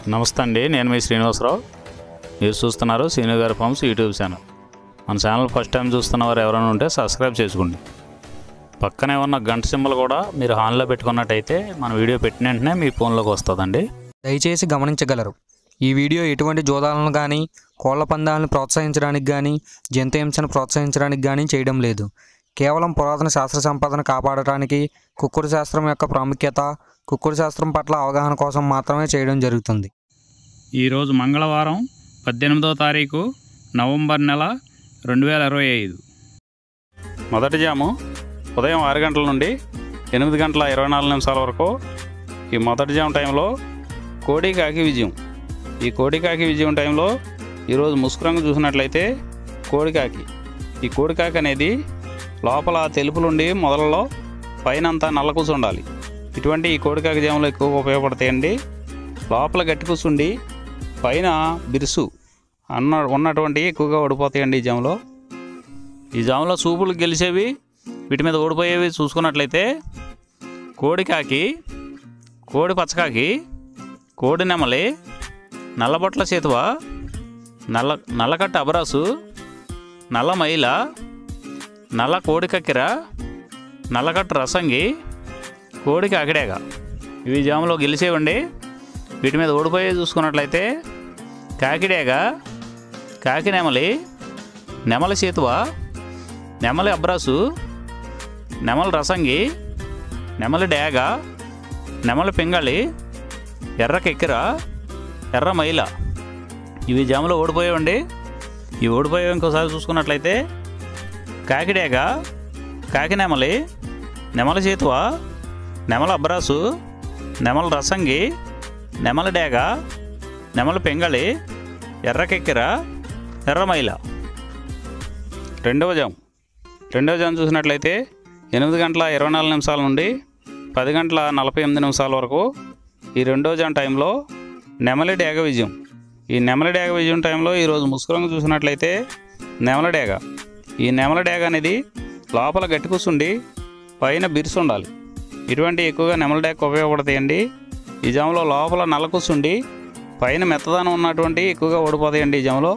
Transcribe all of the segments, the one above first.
నమస్తే అండి, నేను మీ శ్రీనివాసరావు. మీరు చూస్తున్నారు శ్రీను గారి ఫార్మ్స్ యూట్యూబ్ ఛానల్. మన ఛానల్ ఫస్ట్ టైం చూస్తున్నవారు ఎవరైనా ఉంటే సబ్స్క్రైబ్ చేసుకోండి. పక్కనే ఉన్న గంట సింబల్ కూడా మీరు ఆన్లో పెట్టుకున్నట్టయితే మన వీడియో పెట్టిన వెంటనే మీ ఫోన్లోకి వస్తుందండి. దయచేసి గమనించగలరు, ఈ వీడియో ఎటువంటి జోదాలను కానీ కోళ్ల పందాలను ప్రోత్సహించడానికి కానీ జంతు హింసను ప్రోత్సహించడానికి కానీ చేయడం లేదు. కేవలం పురాతన శాస్త్ర సంపదను కాపాడటానికి, కుక్కుడు శాస్త్రం యొక్క ప్రాముఖ్యత, కుక్కుడు శాస్త్రం పట్ల అవగాహన కోసం మాత్రమే చేయడం జరుగుతుంది. ఈరోజు మంగళవారం 18వ తారీఖు నవంబర్ నెల 2025. మొదటి జాము ఉదయం 6 గంటల నుండి 8 గంటల 24 నిమిషాల వరకు. ఈ మొదటి జాము టైంలో కోడి కాకి విజయం. ఈ కోడి కాకి విజయం టైంలో ఈరోజు ముసుకురంగు చూసినట్లయితే కోడికాకి. ఈ కోడికాకి అనేది లోపల తెలుపులుండి మొదలలో పైన అంతా నల్ల కూసు ఉండాలి. ఇటువంటి ఈ కోడికాకి జాములు ఎక్కువగా ఉపయోగపడతాయండి. లోపల గట్టి కూసుండి పైన బిరుసు ఉన్నటువంటి ఎక్కువగా ఓడిపోతాయండి ఈ జాములో. ఈ జాములో సూపులు గెలిచేవి, వీటి మీద ఓడిపోయేవి చూసుకున్నట్లయితే కోడికాకి, కోడి పచ్చకాకి, కోడి నెమలి, నల్లబొట్ల చేతువ, నల్లకట్ట అబరాసు, నల్ల మైల, నల్ల కోడి కక్కెర, నల్లకట్ట రసంగి, కోడి కాకిడేగ. ఇవి జాములో గెలిచేవండి. వీటి మీద ఓడిపోయే చూసుకున్నట్లయితే కాకిడేగ, కాకి నెమలి, నెమలి చేతువ, నెమలి అబ్రాసు, నెమలి రసంగి, నెమలి డేగ, నెమలి పింగళి, ఎర్ర కెక్కెర, ఎర్ర మైల. ఇవి జాములో ఓడిపోయేవండి. ఇవి ఓడిపోయేవి ఇంకోసారి చూసుకున్నట్లయితే కాకిడేగ, కాకి నెమలి, నెమలి చేతువ, నెమలి అబ్రాసు, నెమలి రసంగి, నెమలి డేగ, నెమలి పింగళి, ఎర్ర కెక్కెర, ఎర్ర మైల. రెండవ జాము చూసినట్లయితే 8 గంటల 24 నిమిషాల నుండి 10 గంటల 48 నిమిషాల వరకు. ఈ రెండవ జాము టైంలో నెమలి డేగ విజయం. ఈ నెమలి డేగ విజయం టైంలో ఈరోజు ముసుకురంగు చూసినట్లయితే నెమలి డేగ. ఈ నెమలి డేగ అనేది లోపల గట్టి కూసుండి పైన బిరుసు ఉండాలి. ఇటువంటి ఎక్కువగా నెమలి డేగ ఉపయోగపడతాయండి. ఈ జాములో లోపల నల్ల కూసుండి పైన మెత్తదనం ఉన్నటువంటి ఎక్కువగా ఓడిపోతాయండి ఈ జాములో.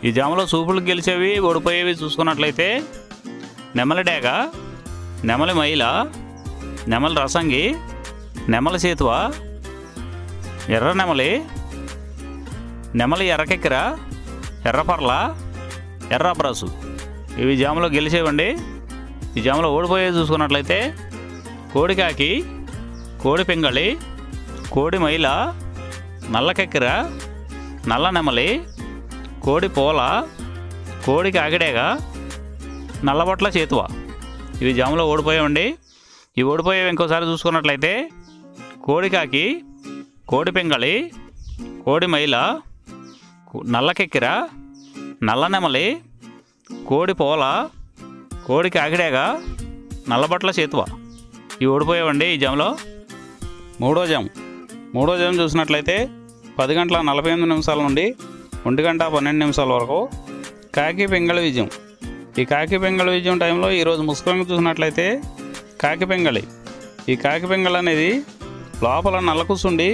ఈ జాములో సూపులు గెలిచేవి, ఓడిపోయేవి చూసుకున్నట్లయితే నెమలి డేగ, నెమలి మైల, నెమలి రసంగి, నెమలి చేతువ, ఎర్ర నెమలి, నెమలి ఎర్రకెక్కెర, ఎర్రపర్ల, ఎర్ర అబ్రాసు. ఇవి జాములో గెలిచేవండి. ఈ జాములో ఓడిపోయేవి చూసుకున్నట్లయితే కోడికాకి, కోడి పింగళి, కోడి మైల, నల్ల కెక్కెర, నల్ల నెమలి, కోడి పోల, కోడి కాకిడేగ, నల్లబొట్ల చేతువ. ఇవి జాములో ఓడిపోయేవండి. ఇవి ఓడిపోయేవి ఇంకోసారి చూసుకున్నట్లయితే కోడికాకి, కోడి పింగళి, కోడి మైల, నల్ల కెక్కెర, నల్ల నెమలి, కోడి పోల, కోడి కాకిడేగ, నల్లబొట్ల చేతువ. ఇవి ఓడిపోయేవండి ఈ జాములో. మూడో జాము చూసినట్లయితే 10 గంటల 48 నిమిషాల నుండి 1 గంట 12 నిమిషాల వరకు కాకి పింగళి విజయం. ఈ కాకి పింగళి విజయం టైంలో ఈరోజు ముసుకురంగు చూసినట్లయితే కాకి పింగళి. ఈ కాకి పింగళి అనేది లోపల నల్ల కూసుండి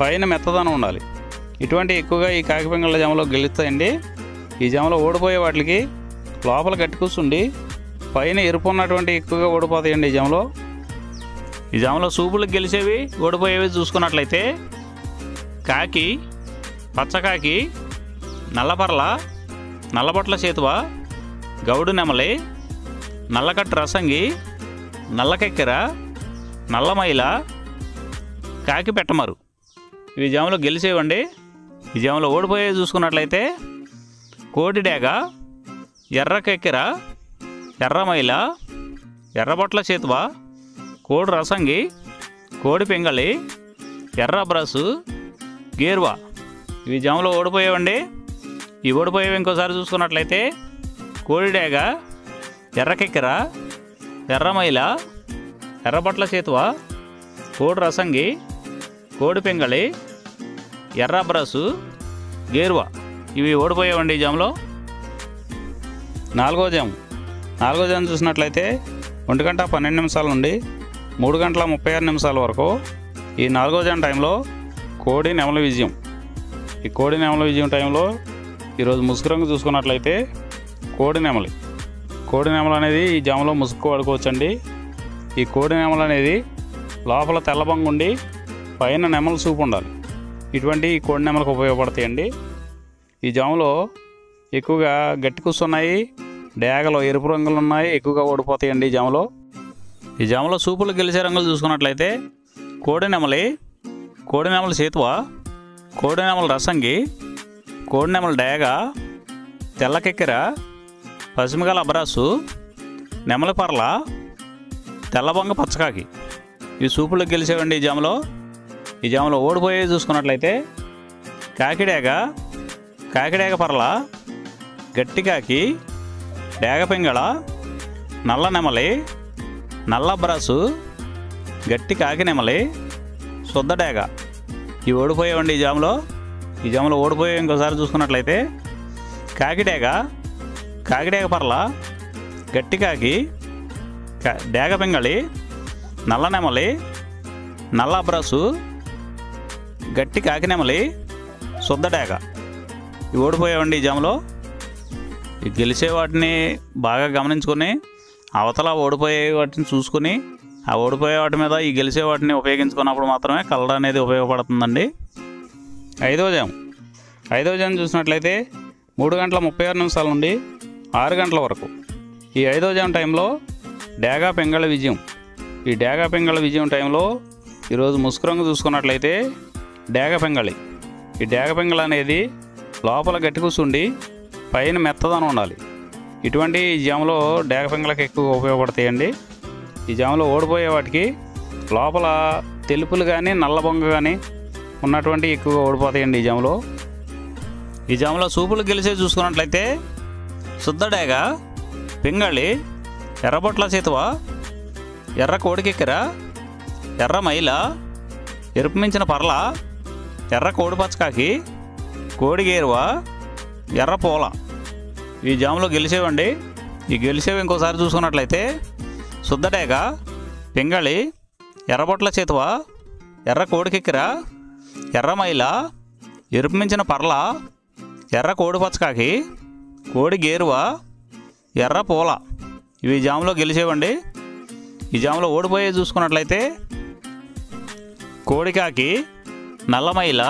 పైన మెత్తదనం ఉండాలి. ఇటువంటి ఎక్కువగా ఈ కాకి పింగళి జాములో గెలుస్తాయండి. ఈ జాములో ఓడిపోయే వాటికి లోపల గట్టి కూసుండి పైన ఎరుపు ఉన్నటువంటి ఎక్కువగా ఓడిపోతాయండి ఈ జాములో. ఈ జాములో సూపులకు గెలిచేవి, ఓడిపోయేవి చూసుకున్నట్లయితే కాకి, పచ్చకాకి, నల్లపర్ల, నల్లబొట్ల చేతువ, గౌడు నెమలి, నల్లకట్ట రసంగి, నల్లకెక్కెర, నల్లమైల, కాకి పెట్టమరు. ఇవి జాములో గెలిచేవండి. ఈ జాములో ఓడిపోయేవి చూసుకున్నట్లయితే కోడి డేగ, ఎర్ర కెక్కెర, ఎర్ర మైల, ఎర్రబొట్ల చేతువ, కోడి రసంగి, కోడి పింగళి, ఎర్ర అబ్రాసు, గేర్వా. ఇవి జాములో ఓడిపోయేవండి. ఈ ఓడిపోయేవి ఇంకోసారి చూసుకున్నట్లయితే కోడి డేగ, ఎర్ర కెక్కెర, ఎర్ర మైల, ఎర్రబొట్ల చేతువ, కోడి రసంగి, కోడి పింగళి, ఎర్ర అబ్రాసు, గేర్వా. ఇవి ఓడిపోయేవండి ఈ జాములో. నాలుగో జాము చూసినట్లయితే 1 గంట 12 నిమిషాల నుండి 3 గంటల 36 నిమిషాల వరకు. ఈ 4వ జాము టైంలో కోడి నెమలి విజయం. ఈ కోడి నెమలి విజయం టైంలో ఈరోజు ముసుగు రంగు చూసుకున్నట్లయితే కోడి నెమలు అనేది ఈ జామలో ముసుగు వాడుకోవచ్చండి. ఈ కోడి నెమలు అనేది లోపల తెల్లబంగు ఉండి పైన నెమల సూపు ఉండాలి. ఇటువంటి ఈ కోడి నెమలకు ఉపయోగపడతాయండి. ఈ జామలో ఎక్కువగా గట్టి కూస్తున్నాయి, డేగలో ఎరుపు రంగులు ఉన్నాయి, ఎక్కువగా ఓడిపోతాయండి ఈ జామలో సూపులు గెలిచే రంగులు చూసుకున్నట్లయితే కోడి నెమలి సేతువ, కోడి నెమలి రసంగి, కోడి నెమలి డేగ, తెల్లకెక్కెర, పసిమిగల అబ్రాసు, నెమలి పర్ల, తెల్లబొంగ పచ్చకాకి ఇవి సూపులకు గెలిచేవండి. ఈ జామలో ఓడిపోయేవి చూసుకున్నట్లయితే కాకిడేగ పర్ల, గట్టికాకి, డేగ పింగళ, నల్ల నెమలి, నల్ల అబ్రాసు, గట్టి కాకి నెమలి, శుద్ధ డేగ ఇవి ఓడిపోయేవండి. ఈ జామలో ఓడిపోయే ఇంకోసారి చూసుకున్నట్లయితే కాకిడేగ పర్ల, గట్టి కాకి, డేగ పింగళి, నల్ల నెమలి, నల్ల అబ్రాసు, గట్టి కాకి నెమలి, శుద్ధ డేగ ఇవి ఓడిపోయేవండి. ఈ గెలిచే వాటిని బాగా గమనించుకొని అవతల ఓడిపోయే వాటిని చూసుకుని ఆ ఓడిపోయే వాటి మీద ఈ గెలిచే వాటిని ఉపయోగించుకున్నప్పుడు మాత్రమే కలర్ అనేది ఉపయోగపడుతుందండి. ఐదవ జాము చూసినట్లయితే 3:36 నుండి 6 గంటల వరకు. ఈ 5వ జాము టైంలో డేగా పింగళ విజయం. ఈ డేగా పింగళ విజయం టైంలో ఈరోజు ముసుగు రంగు చూసుకున్నట్లయితే డేగ పింగళి. ఈ డేగ పింగళ అనేది లోపల గట్టి కూసుండి పైన మెత్తదనం ఉండాలి. ఇటువంటి ఈ జాములో డేగ పింగళకి ఎక్కువ ఉపయోగపడతాయండి. ఈ జాములో ఓడిపోయే వాటికి లోపల తెలుపులు కానీ నల్ల బొంగ కానీ ఉన్నటువంటి ఎక్కువగా ఓడిపోతాయండి. ఈ జాములో సూపులు గెలిచే చూసుకున్నట్లయితే శుద్ధ డేగ, పింగళి, ఎర్రబొట్ల చేతువ, ఎర్ర కోడికెక్కెర, ఎర్ర మైల, ఎరుపు మించిన పర్ల, ఎర్ర కోడి పచ్చకాకి, కోడి గేరువ, ఎర్ర పూల ఈ జాములో గెలిచేవండి. ఈ గెలిచేవి ఇంకోసారి చూసుకున్నట్లయితే శుద్ధ డేగ, పింగళి, ఎర్రబొట్ల చేతువ, ఎర్ర కోడికెక్కెర, ఎర్ర మైల, ఎరుపు మించిన పర్ల, ఎర్ర కోడి పచ్చకాకి, కోడి గేరువ, ఎర్ర పూల ఇవి జాములో గెలిచేవండి. ఈ జాములో ఓడిపోయే చూసుకున్నట్లయితే కోడికాకి, నల్లమైల,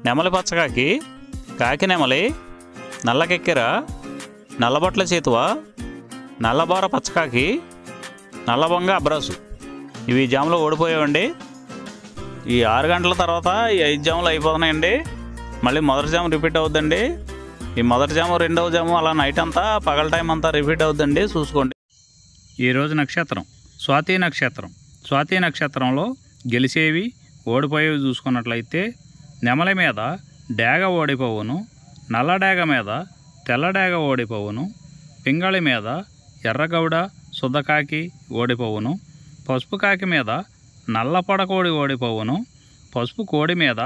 నెమలి పచ్చకాకి, కాకి నెమలి, నల్లకెక్కెర, నల్లబొట్ల చేతువ, నల్లబోర పచ్చకాకి, నల్లబొంగ అబ్రాసు ఇవి జాములో ఓడిపోయావండి. ఈ 6 గంటల తర్వాత ఈ 5 జాములు అయిపోతున్నాయండి. మళ్ళీ మొదటి జాము రిపీట్ అవుద్దండి. ఈ మొదటి జాము, రెండవ జాము అలా నైట్ అంతా పగల టైం అంతా రిపీట్ అవుద్దండి, చూసుకోండి. ఈరోజు నక్షత్రం స్వాతి నక్షత్రంలో గెలిచేవి ఓడిపోయేవి చూసుకున్నట్లయితే నెమలి మీద డేగ ఓడిపోవును, నల్ల డేగ మీద తెల్ల డేగ ఓడిపోవును, పింగళి మీద ఎర్రగౌడ శుద్ధకాకి ఓడిపోవును, పసుపు కాకి మీద నల్ల పొడకోడి ఓడిపోవును, పసుపు కోడి మీద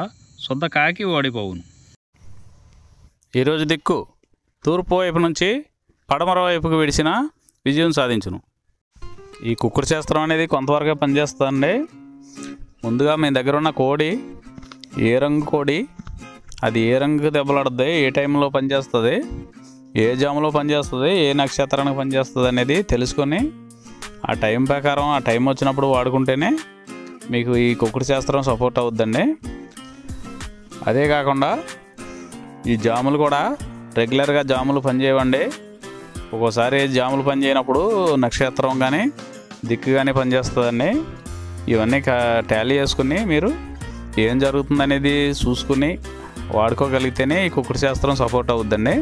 శుద్ధకాకి ఓడిపోవును. ఈరోజు దిక్కు తూర్పు వైపు నుంచి పడమర వైపుకు విడిచిన విజయం సాధించును. ఈ కుక్కుడు శాస్త్రం అనేది కొంతవరకే పనిచేస్తుందండి. ముందుగా మీ దగ్గర ఉన్న కోడి ఏ రంగు కోడి, అది ఏ రంగు దెబ్బలాడుద్ది, ఏ టైంలో పనిచేస్తుంది, ఏ జాములో పనిచేస్తుంది, ఏ నక్షత్రానికి పనిచేస్తుంది అనేది తెలుసుకొని ఆ టైం ప్రకారం ఆ టైం వచ్చినప్పుడు వాడుకుంటేనే మీకు ఈ కుక్కుడు శాస్త్రం సపోర్ట్ అవుద్దండి. అదే కాకుండా ఈ జాములు కూడా రెగ్యులర్గా జాములు పనిచేయవండి. ఒక్కోసారి జాములు పనిచేయనప్పుడు నక్షత్రం కానీ దిక్కు కానీ పనిచేస్తుందండి. ఇవన్నీ టాలీ చేసుకుని మీరు ఏం జరుగుతుందనేది చూసుకుని వాడుకోగలిగితేనే ఈ కుక్కుడు శాస్త్రం సపోర్ట్ అవుద్దండి.